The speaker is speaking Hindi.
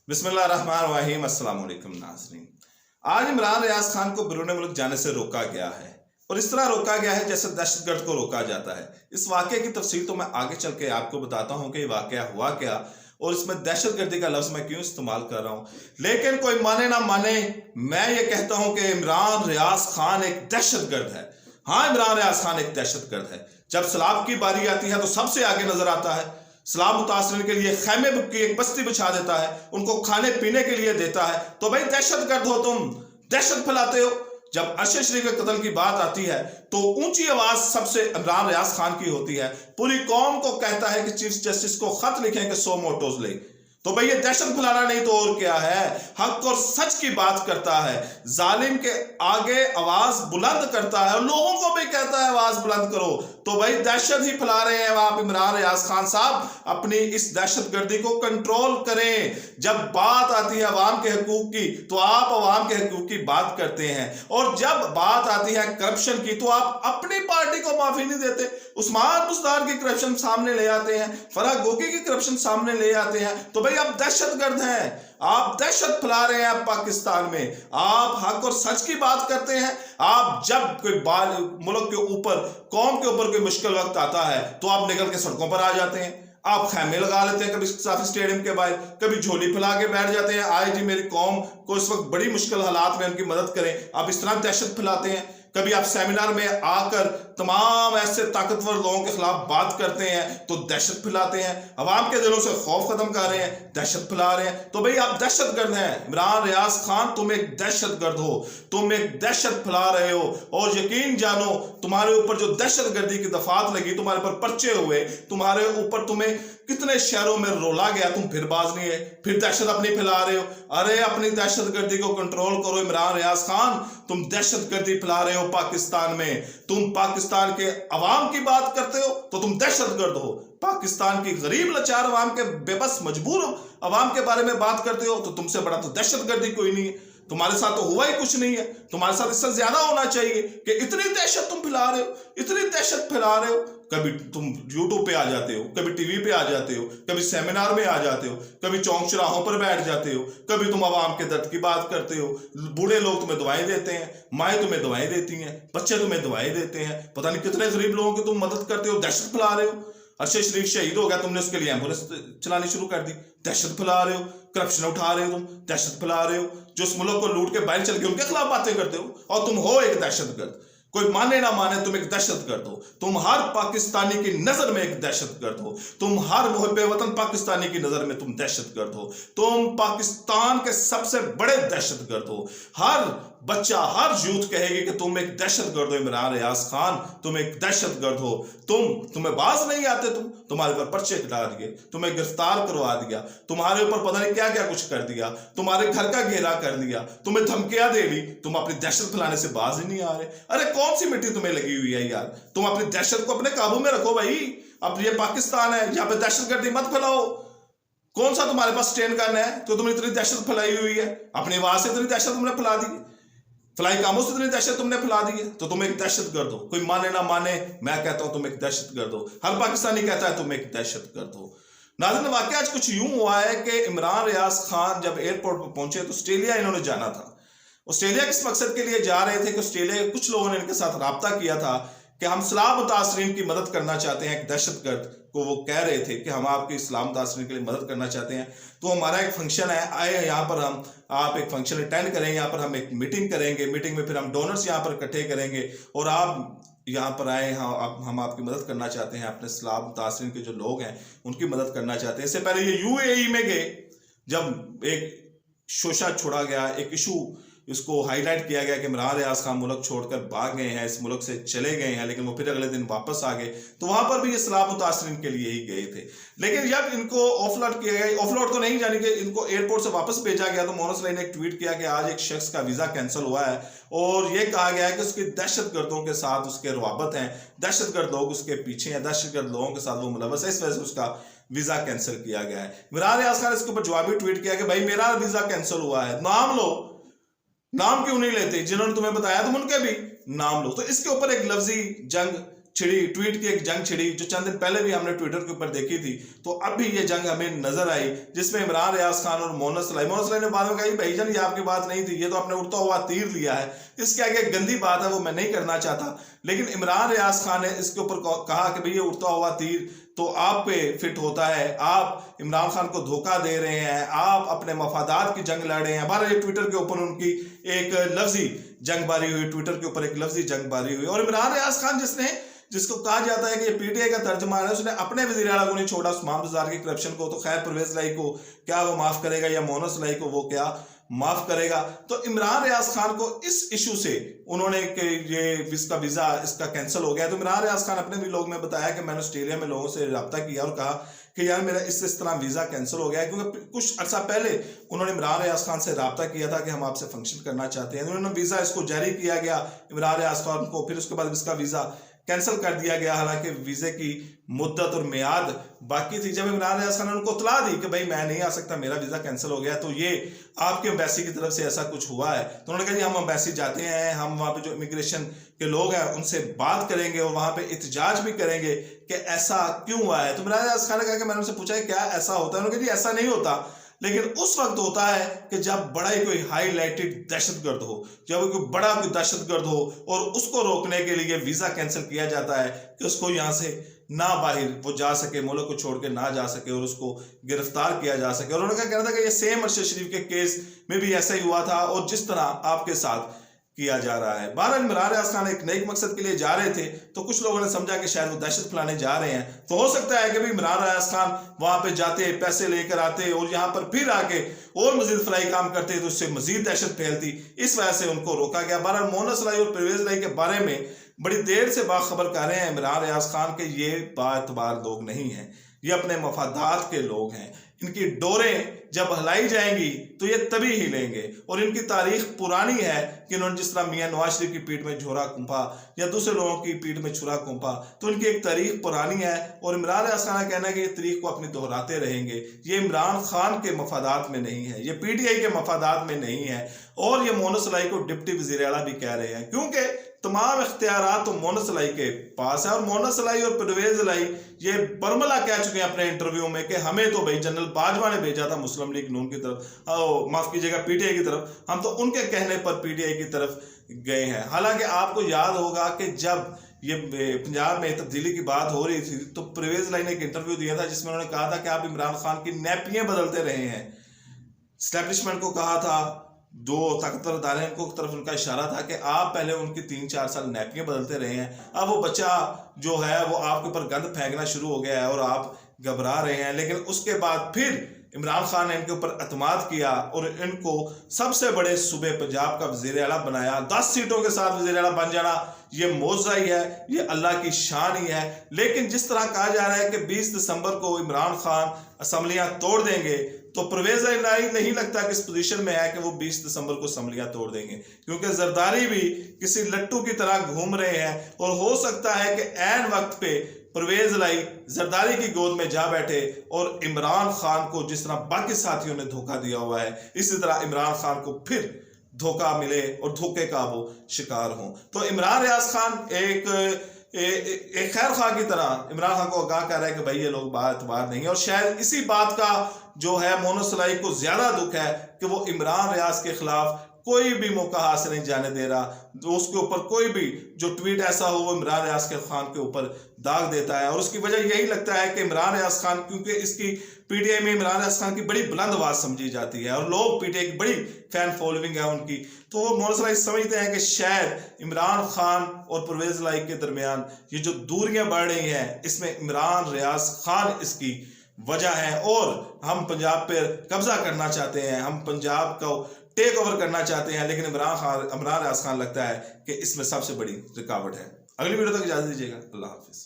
बिस्मिल्लाहिर्रहमानिर्रहीम। अस्सलाम वालेकुम नाज़रीन। आज इमरान रियाज खान को बैरून मुल्क जाने से रोका गया है और इस तरह रोका गया है जैसे दहशतगर्द को रोका जाता है। इस वाकये की तफसील तो मैं आगे चल के आपको बताता हूँ कि ये वाकया हुआ क्या और इसमें दहशतगर्दी का लफ्ज मैं क्यों इस्तेमाल कर रहा हूँ। लेकिन कोई माने ना माने, मैं ये कहता हूँ कि इमरान रियाज खान एक दहशतगर्द है। हाँ, इमरान रियाज खान एक दहशतगर्द है। जब सैलाब की बारी आती है तो सबसे आगे नजर आता है। सैलाब मुतासरीन के लिए खैमे की एक बस्ती बिछा देता है, उनको खाने पीने के लिए देता है। तो भाई दहशतगर्द हो तुम, दहशत फैलाते हो। जब अरशद शरीफ के कत्ल की बात आती है तो ऊंची आवाज सबसे इमरान रियाज खान की होती है। पूरी कौम को कहता है कि चीफ जस्टिस को खत लिखें कि 100 मोटोज ले। तो भाई ये दहशत फैलाना नहीं तो और क्या है। हक और सच की बात करता है, जालिम के आगे आवाज बुलंद करता है और लोगों को भी कहता है आवाज बुलंद करो। तो भाई दहशत ही फैला रहे हैं आप इमरान रियाज खान साहब। अपनी इस दहशतगर्दी को कंट्रोल करें। जब बात आती है अवाम के हकूक की तो आप अवाम के हकूक की बात करते हैं, और जब बात आती है करप्शन की तो आप अपनी पार्टी को माफी नहीं देते। उस्मान बुज़दार की करप्शन सामने ले आते हैं, फराह गोगी की करप्शन सामने ले आते हैं। तो भाई आप दहशतगर्द हैं, आप दहशत फैला रहे हैं। आप पाकिस्तान में आप हक और सच की बात करते हैं। आप जब कोई मुल्क के ऊपर, कौम के ऊपर कोई मुश्किल वक्त आता है तो आप निकल के सड़कों पर आ जाते हैं। आप खैमे लगा लेते हैं, कभी साफी स्टेडियम के बाहर, कभी झोली फैला के बैठ जाते हैं। आए जी मेरी कौम को इस वक्त बड़ी मुश्किल हालात में उनकी मदद करें। आप इस तरह दहशत फैलाते हैं। कभी आप सेमिनार में आकर तमाम ऐसे ताकतवर लोगों के खिलाफ बात करते हैं तो दहशत फैलाते हैं। अवाम के दिलों से खौफ खत्म कर रहे हैं, दहशत फैला रहे हैं। तो भाई आप दहशतगर्द हैं। इमरान रियाज खान, तुम एक दहशतगर्द हो, तुम एक दहशत फैला रहे हो। और यकीन जानो, तुम्हारे ऊपर जो दहशतगर्दी की दफात लगी, तुम्हारे ऊपर पर्चे हुए, तुम्हारे ऊपर तुम्हें कितने शहरों में रोला गया, तुम फिर बाज नहीं है, फिर दहशत अपनी फैला रहे हो। अरे अपनी दहशतगर्दी को कंट्रोल करो इमरान रियाज खान। तुम दहशतगर्दी फैला रहे हो पाकिस्तान में। तुम पाकिस्तान के अवाम की बात करते हो तो तुम दहशतगर्द हो। पाकिस्तान की गरीब लाचार अवाम के बेबस मजबूर अवाम के बारे में बात करते हो तो तुमसे बड़ा तो दहशतगर्दी कोई नहीं है। तुम्हारे साथ तो हुआ ही कुछ नहीं है। तुम्हारे साथ इससे ज्यादा होना चाहिए कि इतनी दहशत तुम फैला रहे हो, इतनी दहशत फैला रहे हो। कभी तुम यूट्यूब पे आ जाते हो, कभी टीवी पे आ जाते हो, कभी सेमिनार में आ जाते हो, कभी चौक चौराहों पर बैठ जाते हो, कभी तुम आवाम के दर्द की बात करते हो। बूढ़े लोग तुम्हें दुआएं देते हैं, माएँ तुम्हें दुआएं देती हैं, बच्चे तुम्हें दुआएं देते हैं। पता नहीं कितने गरीब लोगों की तुम मदद करते हो, दहशत फैला रहे हो। अरशद शरीफ शहीद हो गया, तुमने उसके लिए एम्बुलेंस चलानी शुरू कर दी, दहशत फैला रहे हो। करप्शन उठा रहे हो, तुम दहशत फैला रहे हो। जो उस मुल्क को लूट के बाहर चल के उनके खिलाफ बातें करते हो, और तुम हो एक दहशतगर्द। कोई माने ना माने, तुम एक दहशतगर्द हो। तुम हर पाकिस्तानी की नजर में एक दहशतगर्द हो। तुम हर मुहब्बे वतन पाकिस्तानी की नजर में तुम दहशतगर्द हो। तुम पाकिस्तान के सबसे बड़े दहशतगर्द हो। हर बच्चा, हर यूथ कहेगी कि तुम एक दहशतगर्द हो इमरान रियाज खान, तुम एक दहशतगर्द हो। तुम्हें बाज नहीं आते, तुम्हारे ऊपर पर्चे कटा दिए, तुम्हें गिरफ्तार करवा दिया, तुम्हारे ऊपर पता नहीं क्या क्या कुछ कर दिया, तुम्हारे घर का घेरा कर दिया, तुम्हें धमकियां दे दी। तुम अपनी दहशत फैलाने से बाज ही नहीं आ रहे। अरे कौन सी मिट्टी तुम्हें लगी हुई है यार। तुम अपनी दहशत को अपने काबू में रखो भाई। अब ये पाकिस्तान है, यहाँ पे दहशतगर्दी मत फैलाओ। कौन सा तुम्हारे पास स्टैंड करना है तो तुमने इतनी दहशत फैलाई हुई है। अपनी आवाज से इतनी दहशत तुमने फैला दी, फलाई कामों से इतनी दहशत तुमने फैला दी है, तो तुम एक दहशतगर्द हो। कोई माने ना माने, मैं कहता हूं तुम एक दहशतगर्द हो। हर पाकिस्तानी कहता है तुम एक दहशतगर्द हो। नाज़रीन, वाकया आज कुछ यूं हुआ है कि इमरान रियाज खान जब एयरपोर्ट पर पहुंचे तो ऑस्ट्रेलिया इन्होंने जाना था। ऑस्ट्रेलिया किस मकसद के लिए जा रहे थे कि ऑस्ट्रेलिया के कुछ लोगों ने इनके साथ राब्ता किया था कि हम इस्लाम मुतासरीन की मदद करना चाहते हैं। एक दहशतगर्द को वो कह रहे थे कि हम आपकी इस्लाम मुतासरीन के लिए मदद करना चाहते हैं, तो हमारा एक फंक्शन है, आए यहाँ पर आप एक फंक्शन अटेंड करेंगे, यहाँ पर हम एक मीटिंग करेंगे, मीटिंग में फिर हम डोनर्स यहाँ पर इकट्ठे करेंगे और आप यहाँ पर आए, हम आपकी मदद करना चाहते हैं, अपने इस्लाम मुतासरीन के जो लोग हैं उनकी मदद करना चाहते हैं। इससे पहले ये UAE में गए, जब एक शोशा छोड़ा गया, एक इशू इसको हाईलाइट किया गया कि इमरान रियाज खान मुल्क छोड़कर भाग गए हैं, इस मुल्क से चले गए हैं, लेकिन वो फिर अगले दिन वापस आ गए, तो वहां पर भी इस्लाम मुतासरीन के लिए ही गए थे। लेकिन जब इनको ऑफलोड किया गया, ऑफलोड तो नहीं जाने के, इनको एयरपोर्ट से वापस भेजा गया, तो मोहन सलाई ने एक ट्वीट किया कि आज एक शख्स का वीजा कैंसिल हुआ है और ये कहा गया है कि उसकी दहशतगर्दों के साथ उसके रवाबत हैं, दहशतगर्द लोग उसके पीछे हैं, दहशतगर्द लोगों के साथ वो मुलव्वस है, इस वजह से उसका वीजा कैंसिल किया गया है। इमरान रियाज खान इसके ऊपर जवाबी ट्वीट किया कि भाई मेरा वीजा कैंसिल हुआ है, नाम लो। नाम क्यों नहीं लेते? जिन्होंने तुम्हें बताया तुम उनके भी नाम लो। तो इसके ऊपर एक लफ्जी जंग ट्वीट की एक जंग छिड़ी, जो चंद दिन पहले भी हमने ट्विटर के ऊपर देखी थी। तो अब भी ये जंग हमें नजर आई, जिसमें इमरान रियाज खान और मोहम्मद सलाई ने बाद में कहा भाईजान ये आपकी बात नहीं थी, ये तो आपने उड़ता हुआ तीर लिया है, इसके आगे गंदी बात है वो मैं नहीं करना चाहता। लेकिन इमरान रियाज खान ने इसके ऊपर कहा कि भाई ये उड़ता हुआ तीर तो आप पे फिट होता है, आप इमरान खान को धोखा दे रहे हैं, आप अपने मफादात की जंग लड़ रहे हैं। हमारे ये ट्विटर के ऊपर उनकी एक लफ्जी जंग बारी हुई, ट्विटर के ऊपर एक लफ्जी जंग बारी हुई। और इमरान रियाज खान जिसको कहा जाता है कि ये पीटीआई का तर्जुमान है, उसने अपने वज़ीर आला को नहीं छोड़ा उस्मान बाजार की करप्शन को, तो खैर परवेज लाई को क्या वो माफ करेगा या मोहम्मद सलाई को वो क्या माफ करेगा। तो इमरान रियाज खान को इस इशू से उन्होंने ये इसका वीजा इसका कैंसिल हो गया। तो इमरान रियाज खान अपने भी लोग में बताया कि मैंने ऑस्ट्रेलिया में लोगों से रब्ता किया और कहा कि यार मेरा इस तरह वीजा कैंसिल हो गया है, क्योंकि कुछ अर्सा पहले उन्होंने इमरान रियाज खान से रब्ता किया था कि हम आपसे फंक्शन करना चाहते हैं। उन्होंने वीजा इसको जारी किया गया इमरान रियाज खान को, फिर उसके बाद इसका वीजा कैंसिल कर दिया गया, हालांकि वीजे की मुद्दत और मियाद बाकी थी। जब इमरान रियाज खान ने उनको इत्तला दी कि भाई मैं नहीं आ सकता, मेरा वीजा कैंसिल हो गया, तो ये आपके एम्बेसी की तरफ से ऐसा कुछ हुआ है। तो उन्होंने कहा जी हम एम्बेसी जाते हैं, हम वहाँ पे जो इमिग्रेशन के लोग हैं उनसे बात करेंगे और वहाँ पे एहतजाज भी करेंगे कि ऐसा क्यों हुआ है। तो इमरान रियाज खान ने कहा कि मैंने उनसे पूछा है क्या ऐसा होता है, उन्होंने कहा जी ऐसा नहीं होता, लेकिन उस वक्त होता है कि जब बड़ा ही कोई हाईलाइटेड दहशतगर्द हो, जब कोई बड़ा कोई दहशतगर्द हो और उसको रोकने के लिए वीजा कैंसिल किया जाता है कि उसको यहाँ से ना बाहर वो जा सके, मुल्क को छोड़ के ना जा सके और उसको गिरफ्तार किया जा सके। और उन्होंने क्या कहना था कि ये सेम अरशद शरीफ के केस में भी ऐसा ही हुआ था और जिस तरह आपके साथ किया जा रहा है। बहरहाल इमरान रियाज खान एक नए मकसद के लिए जा रहे थे, तो कुछ लोगों ने समझा कि शायद वो दहशत फैलाने जा रहे हैं। तो हो सकता है कि भी इमरान रियाज खान वहां पे जाते, पैसे लेकर आते और यहाँ पर फिर आके और मजीद फलाई काम करते, तो उससे मजीद दहशत फैलती, इस वजह से उनको रोका गया। बहरहाल मोहम्मद सलाई और परवेज लाई के बारे में बड़ी देर से बाखबर कर रहे हैं इमरान रियाज खान के ये बातबार लोग नहीं हैं, ये अपने मफादात के लोग हैं। इनकी डोरें जब हिलाई जाएंगी तो ये तभी हिलेंगे। और इनकी तारीख पुरानी है कि इन्होंने जिस तरह मियां नवाज शरीफ की पीठ में झोरा कुंपा या दूसरे लोगों की पीठ में छुरा कुंपा, तो इनकी एक तारीख पुरानी है। और इमरान रियाज खान का कहना है कि ये तारीख को अपनी दोहराते रहेंगे। ये इमरान खान के मफादात में नहीं है, ये पीटीआई के मफादात में नहीं है। और ये मोहम्मद सलाई को डिप्टी वज़ीर आला भी कह रहे हैं, क्योंकि तमाम इख्तियारात तो मोहम्मद सलाई के पास है। और मोहम्मद सलाई और परवेज लाई ये बरमला कह चुके हैं अपने इंटरव्यू में कि हमें तो भाई जनरल बाजवा ने भेजा था मुस्लिम लीग नून की तरफ, माफ कीजिएगा पीटीआई की तरफ, हम तो उनके कहने पर पीटीआई की तरफ गए हैं। हालांकि आपको याद होगा कि जब ये पंजाब में तब्दीली की बात हो रही थी तो परवेज लाई ने एक इंटरव्यू दिया था जिसमें उन्होंने कहा था कि आप इमरान खान की नैपियां बदलते रहे हैं। स्टैब्लिशमेंट को कहा था, जो ताकतवर अदारे हैं उनको तरफ उनका इशारा था कि आप पहले उनकी 3-4 साल नैपियां बदलते रहे हैं, अब वो बच्चा जो है वो आपके ऊपर गंद फेंकना शुरू हो गया है और आप घबरा रहे हैं। लेकिन उसके बाद फिर इमरान खान ने इनके ऊपर अतमाद किया और इनको सबसे बड़े सूबे पंजाब का वज़ीर आला बनाया। 10 सीटों के साथ वज़ीर आला बन जाना ये मौज़ा ही है, ये अल्लाह की शान ही है। लेकिन जिस तरह कहा जा रहा है कि 20 दिसंबर को इमरान खान असम्बलियां तोड़ देंगे, तो परवेज लाई नहीं लगता कि इस पोजीशन में है कि वो 20 दिसंबर को असम्बलियां तोड़ देंगे, क्योंकि जरदारी भी किसी लट्टू की तरह घूम रहे हैं। और हो सकता है कि ऐन वक्त पे परवेज लाई जरदारी की गोद में जा बैठे और इमरान खान को जिस तरह बाकी साथियों ने धोखा दिया हुआ है, इसी तरह इमरान खान को फिर धोखा मिले और धोखे का वो शिकार हो। तो इमरान रियाज खान एक खैर खा की तरह इमरान खान को आगाह कर रहा है कि भाई ये लोग बात नहीं है। और शायद इसी बात का जो है मोहम्मद सलाई को ज्यादा दुख है कि वो इमरान रियाज के खिलाफ कोई भी मौका हासिल नहीं जाने दे रहा, जो उसके ऊपर कोई भी जो ट्वीट ऐसा हो वो इमरान रियाज खान के ऊपर दाग देता है। और उसकी वजह यही लगता है कि इमरान रियाज खान, क्योंकि इसकी पीटीआई में इमरान रियाज खान की बड़ी बुलंद आवाज समझी जाती है और लोग पीटीआई की बड़ी फैन फॉलोइंग है उनकी, तो वो मोहम्मद सलाई समझते हैं कि शायद इमरान खान और परवेज लाई के दरमियान ये जो दूरियां बढ़ रही हैं इसमें इमरान रियाज खान इसकी वजह है। और हम पंजाब पर कब्जा करना चाहते हैं, हम पंजाब को टेक ओवर करना चाहते हैं, लेकिन इमरान रियाज खान लगता है कि इसमें सबसे बड़ी रुकावट है। अगली वीडियो तक इजाजत दीजिएगा। अल्लाह हाफिज।